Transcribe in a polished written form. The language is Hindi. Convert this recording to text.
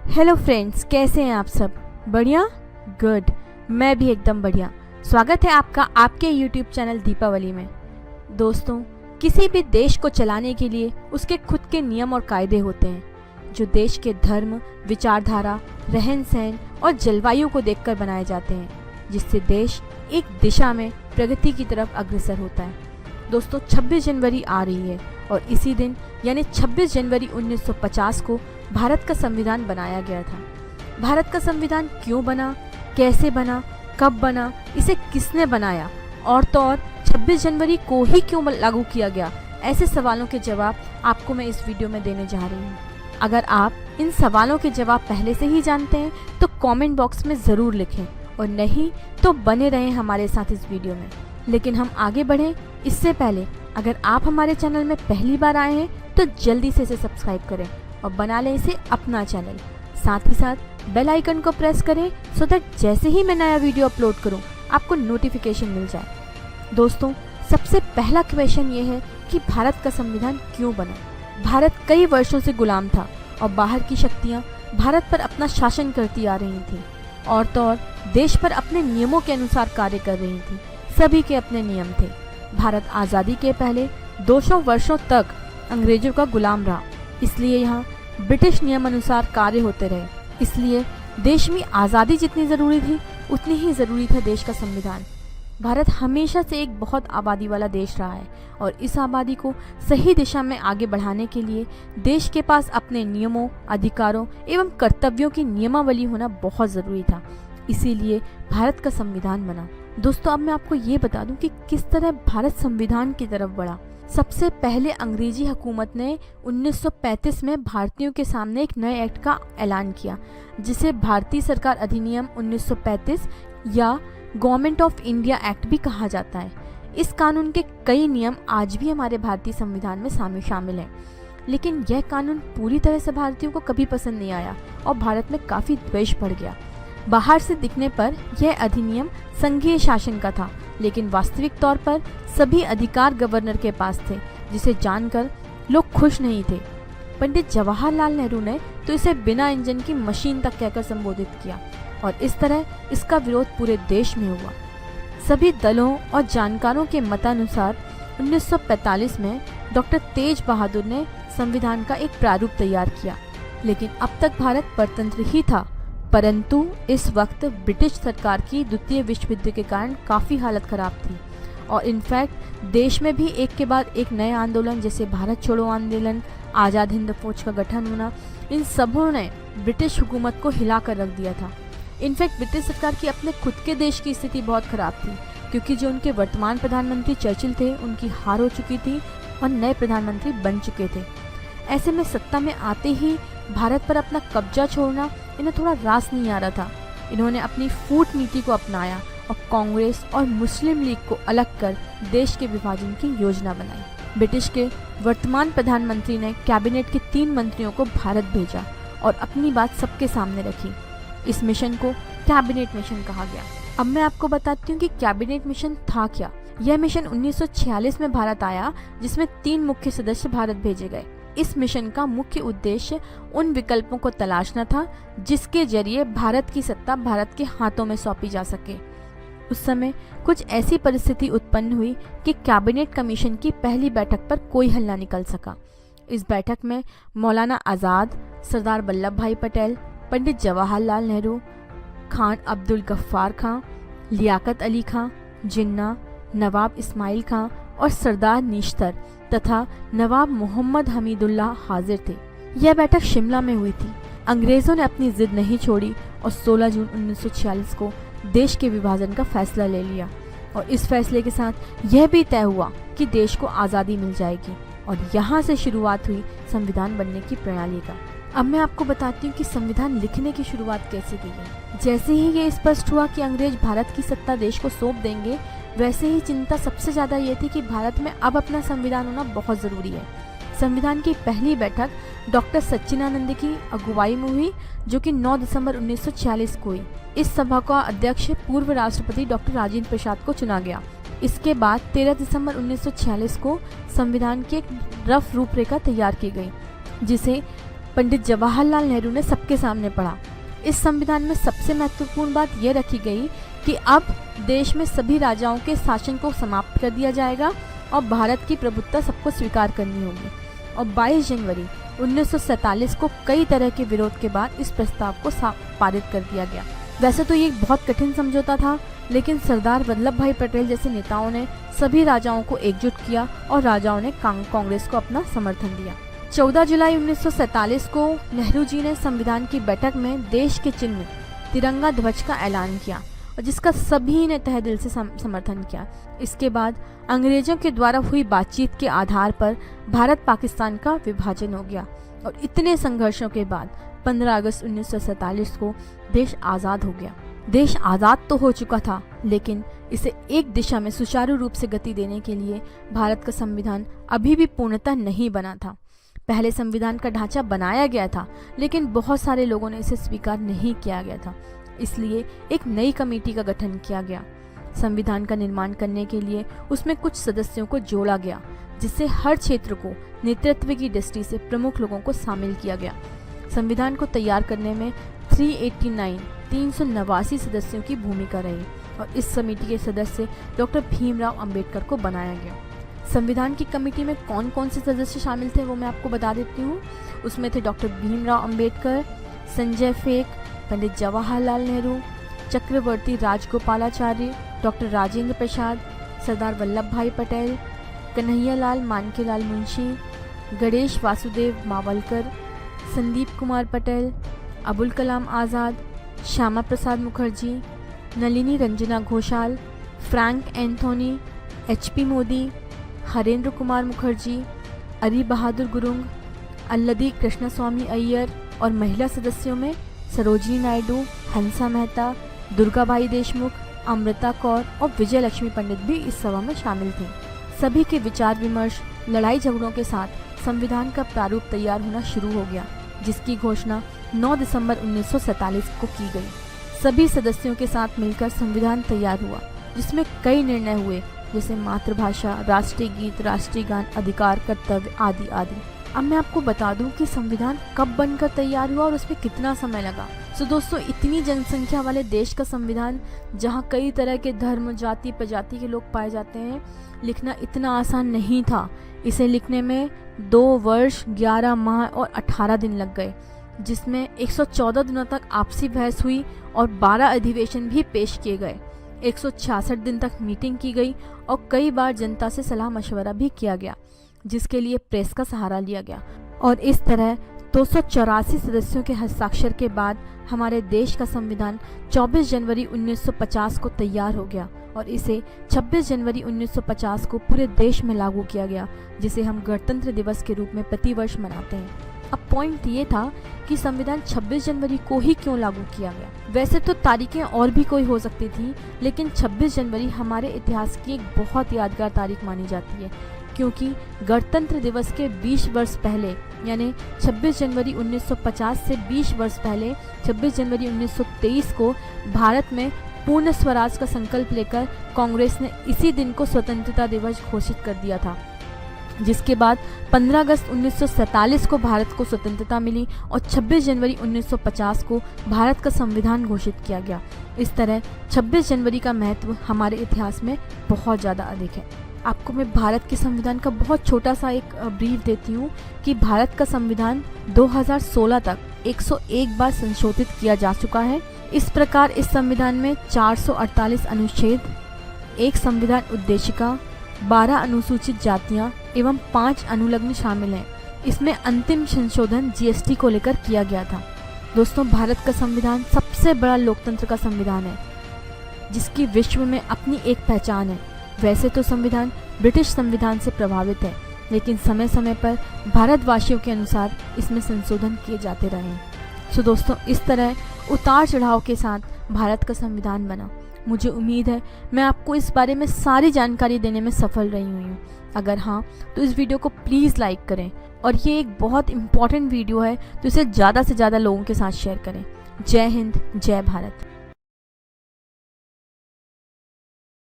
हेलो फ्रेंड्स, कैसे हैं आप सब? बढ़िया? गुड। मैं भी एकदम बढ़िया। स्वागत है आपका आपके यूट्यूब चैनल दीपावली में। दोस्तों, किसी भी देश को चलाने के लिए उसके खुद के नियम और कायदे होते हैं जो देश के धर्म, विचारधारा, रहन सहन और जलवायु को देखकर बनाए जाते हैं, जिससे देश एक दिशा में प्रगति की तरफ अग्रसर होता है। दोस्तों, 26 जनवरी आ रही है और इसी दिन यानी 26 जनवरी 1950 को भारत का संविधान बनाया गया था। भारत का संविधान क्यों बना, कैसे बना, कब बना, इसे किसने बनाया और तो और 26 जनवरी को ही क्यों लागू किया गया, ऐसे सवालों के जवाब आपको मैं इस वीडियो में देने जा रही हूँ। अगर आप इन सवालों के जवाब पहले से ही जानते हैं तो कमेंट बॉक्स में ज़रूर लिखें और नहीं तो बने रहें हमारे साथ इस वीडियो में। लेकिन हम आगे बढ़ें इससे पहले अगर आप हमारे चैनल में पहली बार आए हैं तो जल्दी से इसे सब्सक्राइब करें और बना लें इसे अपना चैनल। साथ ही साथ बेल आइकन को प्रेस करें सो दैट जैसे ही मैं नया वीडियो अपलोड करूं आपको नोटिफिकेशन मिल जाए। दोस्तों, सबसे पहला क्वेश्चन ये है कि भारत का संविधान क्यों बना। भारत कई वर्षों से गुलाम था और बाहर की शक्तियाँ भारत पर अपना शासन करती आ रही थी और तो और देश पर अपने नियमों के अनुसार कार्य कर रही थी। सभी के अपने नियम थे। भारत आज़ादी के पहले 200 वर्षों तक अंग्रेजों का गुलाम रहा, इसलिए यहाँ ब्रिटिश नियम अनुसार कार्य होते रहे। इसलिए देश में आज़ादी जितनी ज़रूरी थी उतनी ही ज़रूरी था देश का संविधान। भारत हमेशा से एक बहुत आबादी वाला देश रहा है और इस आबादी को सही दिशा में आगे बढ़ाने के लिए देश के पास अपने नियमों, अधिकारों एवं कर्तव्यों की नियमावली होना बहुत ज़रूरी था। इसीलिए भारत का संविधान बना। दोस्तों, अब मैं आपको ये बता दूं कि किस तरह भारत संविधान की तरफ बढ़ा। सबसे पहले अंग्रेजी हुकूमत ने 1935 में भारतीयों के सामने एक नए एक्ट का ऐलान किया, जिसे भारतीय सरकार अधिनियम 1935 या गवर्नमेंट ऑफ इंडिया एक्ट भी कहा जाता है। इस कानून के कई नियम आज भी हमारे भारतीय संविधान में शामिल हैं, लेकिन यह कानून पूरी तरह से भारतीयों को कभी पसंद नहीं आया और भारत में काफ़ी द्वेष बढ़ गया। बाहर से दिखने पर यह अधिनियम संघीय शासन का था, लेकिन वास्तविक तौर पर सभी अधिकार गवर्नर के पास थे, जिसे जानकर लोग खुश नहीं थे। पंडित जवाहरलाल नेहरू ने तो इसे बिना इंजन की मशीन तक कहकर संबोधित किया और इस तरह इसका विरोध पूरे देश में हुआ। सभी दलों और जानकारों के मतानुसार 1945 में डॉक्टर तेज बहादुर ने संविधान का एक प्रारूप तैयार किया, लेकिन अब तक भारत परतंत्र ही था। परंतु इस वक्त ब्रिटिश सरकार की द्वितीय विश्व युद्ध के कारण काफ़ी हालत ख़राब थी और इनफैक्ट देश में भी एक के बाद एक नए आंदोलन जैसे भारत छोड़ो आंदोलन, आज़ाद हिंद फौज का गठन होना, इन सबों ने ब्रिटिश हुकूमत को हिला कर रख दिया था। इनफैक्ट ब्रिटिश सरकार की अपने खुद के देश की स्थिति बहुत ख़राब थी, क्योंकि जो उनके वर्तमान प्रधानमंत्री चर्चिल थे उनकी हार हो चुकी थी और नए प्रधानमंत्री बन चुके थे। ऐसे में सत्ता में आते ही भारत पर अपना कब्जा छोड़ना इन्हें थोड़ा रास नहीं आ रहा था। इन्होंने अपनी फूट नीति को अपनाया और कांग्रेस और मुस्लिम लीग को अलग कर देश के विभाजन की योजना बनाई। ब्रिटिश के वर्तमान प्रधानमंत्री ने कैबिनेट के 3 मंत्रियों को भारत भेजा और अपनी बात सबके सामने रखी। इस मिशन को कैबिनेट मिशन कहा गया। अब मैं आपको बताती हूँ कि कैबिनेट मिशन था क्या। यह मिशन 1946 में भारत आया, जिसमें 3 मुख्य सदस्य भारत भेजे गए। इस मिशन का मुख्य उद्देश्य उन विकल्पों को तलाशना था जिसके जरिए भारत की सत्ता भारत के हाथों में सौंपी जा सके। उस समय कुछ ऐसी परिस्थिति उत्पन्न हुई कि कैबिनेट कमीशन की पहली बैठक पर कोई हल न निकल सका। इस बैठक में मौलाना आज़ाद, सरदार वल्लभ भाई पटेल, पंडित जवाहरलाल नेहरू, खान अब्दुल गफ्फार खां, लियाकत अली खां जिन्ना, नवाब इस्माइल खां और सरदार निश्तर तथा नवाब मोहम्मद हमीदुल्लाह हाजिर थे। यह बैठक शिमला में हुई थी। अंग्रेज़ों ने अपनी जिद नहीं छोड़ी और 16 जून 1946 को देश के विभाजन का फैसला ले लिया और इस फैसले के साथ यह भी तय हुआ कि देश को आज़ादी मिल जाएगी और यहाँ से शुरुआत हुई संविधान बनने की प्रणाली का। अब मैं आपको बताती हूँ कि संविधान लिखने की शुरुआत कैसे की गई। जैसे ही ये स्पष्ट हुआ कि अंग्रेज भारत की सत्ता देश को सौंप देंगे, वैसे ही चिंता सबसे ज़्यादा ये थी कि भारत में अब अपना संविधान होना बहुत ज़रूरी है। संविधान की पहली बैठक डॉक्टर सच्चिदानंद की अगुवाई में हुई, जो कि 9 दिसंबर 1946 को हुई। इस सभा का अध्यक्ष पूर्व राष्ट्रपति डॉक्टर राजेंद्र प्रसाद को चुना गया। इसके बाद 13 दिसंबर 1946 को संविधान की एक रफ रूपरेखा तैयार की गई, जिसे पंडित जवाहरलाल नेहरू ने सबके सामने पढ़ा। इस संविधान में सबसे महत्वपूर्ण बात यह रखी गई कि अब देश में सभी राजाओं के शासन को समाप्त कर दिया जाएगा और भारत की प्रभुत्ता सबको स्वीकार करनी होगी। और 22 जनवरी 1947 को कई तरह के विरोध के बाद इस प्रस्ताव को पारित कर दिया गया। वैसे तो ये एक बहुत कठिन समझौता था, लेकिन सरदार वल्लभ भाई पटेल जैसे नेताओं ने सभी राजाओं को एकजुट किया और राजाओं ने कांग्रेस को अपना समर्थन दिया। 14 जुलाई 1947 को नेहरू जी ने संविधान की बैठक में देश के चिन्ह तिरंगा ध्वज का ऐलान किया और जिसका सभी ने तहे दिल से समर्थन किया। इसके बाद अंग्रेजों के द्वारा हुई बातचीत के आधार पर भारत पाकिस्तान का विभाजन हो गया और इतने संघर्षों के बाद 15 अगस्त 1947 को देश आज़ाद हो गया। देश आज़ाद तो हो चुका था, लेकिन इसे एक दिशा में सुचारू रूप से गति देने के लिए भारत का संविधान अभी भी पूर्णतः नहीं बना था। पहले संविधान का ढांचा बनाया गया था, लेकिन बहुत सारे लोगों ने इसे स्वीकार नहीं किया गया था। इसलिए एक नई कमेटी का गठन किया गया। संविधान का निर्माण करने के लिए उसमें कुछ सदस्यों को जोड़ा गया, जिससे हर क्षेत्र को नेतृत्व की दृष्टि से प्रमुख लोगों को शामिल किया गया। संविधान को तैयार करने में 389 सदस्यों की भूमिका रही और इस समिति के सदस्य डॉक्टर भीमराव अंबेडकर को बनाया गया। संविधान की कमेटी में कौन कौन से सदस्य शामिल थे वो मैं आपको बता देती हूँ। उसमें थे doctor Bhimrao Ambedkar, Sanjay Phake, Pandit Jawaharlal Nehru, Chakravarti Rajagopalachari, doctor Rajendra Prasad, Sardar Vallabh Bhai Patel, Kanhaiyalal Maneklal Munshi, Ganesh Vasudev Mavalankar, Sandeep Kumar Patel, Abul Kalam Azad, Shyama Prasad Mukherjee, Nalini Ranjana Ghoshal, Frank Anthony, HP Mody, Harendra Kumar Mukherjee, Ari Bahadur Gurung, अल्लदी Krishnaswamy Iyer और महिला सदस्यों में सरोजिनी नायडू, हंसा मेहता, दुर्गाबाई देशमुख, अमृता कौर और विजय लक्ष्मी पंडित भी इस सभा में शामिल थे। सभी के विचार विमर्श, लड़ाई झगड़ों के साथ संविधान का प्रारूप तैयार होना शुरू हो गया, जिसकी घोषणा 9 दिसंबर 1947 को की गई। सभी सदस्यों के साथ मिलकर संविधान तैयार हुआ, जिसमें कई निर्णय हुए, जैसे मातृभाषा, राष्ट्रीय गीत, राष्ट्रीय गान, अधिकार, कर्तव्य आदि आदि। अब मैं आपको बता दूं कि संविधान कब बनकर तैयार हुआ और उसमें कितना समय लगा। तो दोस्तों, इतनी जनसंख्या वाले देश का संविधान, जहां कई तरह के धर्म, जाति, प्रजाति के लोग पाए जाते हैं, लिखना इतना आसान नहीं था। इसे लिखने में 2 वर्ष 11 माह और 18 दिन लग गए, जिसमें 114 दिनों तक आपसी बहस हुई और 12 अधिवेशन भी पेश किए गए। 166 दिन तक मीटिंग की गई और कई बार जनता से सलाह मशवरा भी किया गया, जिसके लिए प्रेस का सहारा लिया गया। और इस तरह 284 सदस्यों के हस्ताक्षर के बाद हमारे देश का संविधान 24 जनवरी 1950 को तैयार हो गया और इसे 26 जनवरी 1950 को पूरे देश में लागू किया गया, जिसे हम गणतंत्र दिवस के रूप में प्रतिवर्ष मनाते हैं। अब पॉइंट ये था कि संविधान 26 जनवरी को ही क्यों लागू किया गया। वैसे तो तारीखें और भी कोई हो सकती थी, लेकिन 26 जनवरी हमारे इतिहास की एक बहुत यादगार तारीख मानी जाती है, क्योंकि गणतंत्र दिवस के 20 वर्ष पहले, यानी 26 जनवरी 1950 से 20 वर्ष पहले 26 जनवरी 1923 को भारत में पूर्ण स्वराज का संकल्प लेकर कांग्रेस ने इसी दिन को स्वतंत्रता दिवस घोषित कर दिया था, जिसके बाद 15 अगस्त 1947 को भारत को स्वतंत्रता मिली और 26 जनवरी 1950 को भारत का संविधान घोषित किया गया। इस तरह 26 जनवरी का महत्व हमारे इतिहास में बहुत ज़्यादा अधिक है। आपको मैं भारत के संविधान का बहुत छोटा सा एक ब्रीफ देती हूँ कि भारत का संविधान 2016 तक 101 बार संशोधित किया जा चुका है। इस प्रकार इस संविधान में 448 अनुच्छेद, 1 संविधान उद्देशिका, 12 अनुसूचित जातियां एवं 5 अनुलग्न शामिल हैं। इसमें अंतिम संशोधन GST को लेकर किया गया था। दोस्तों, भारत का संविधान सबसे बड़ा लोकतंत्र का संविधान है, जिसकी विश्व में अपनी एक पहचान है। वैसे तो संविधान ब्रिटिश संविधान से प्रभावित है, लेकिन समय समय पर भारतवासियों के अनुसार इसमें संशोधन किए जाते रहे हैं। सो दोस्तों, इस तरह उतार चढ़ाव के साथ भारत का संविधान बना। मुझे उम्मीद है मैं आपको इस बारे में सारी जानकारी देने में सफल रही हुई हूँ। अगर हाँ, तो इस वीडियो को प्लीज़ लाइक करें और ये एक बहुत इम्पॉर्टेंट वीडियो है, तो इसे ज़्यादा से ज़्यादा लोगों के साथ शेयर करें। जय हिंद, जय भारत।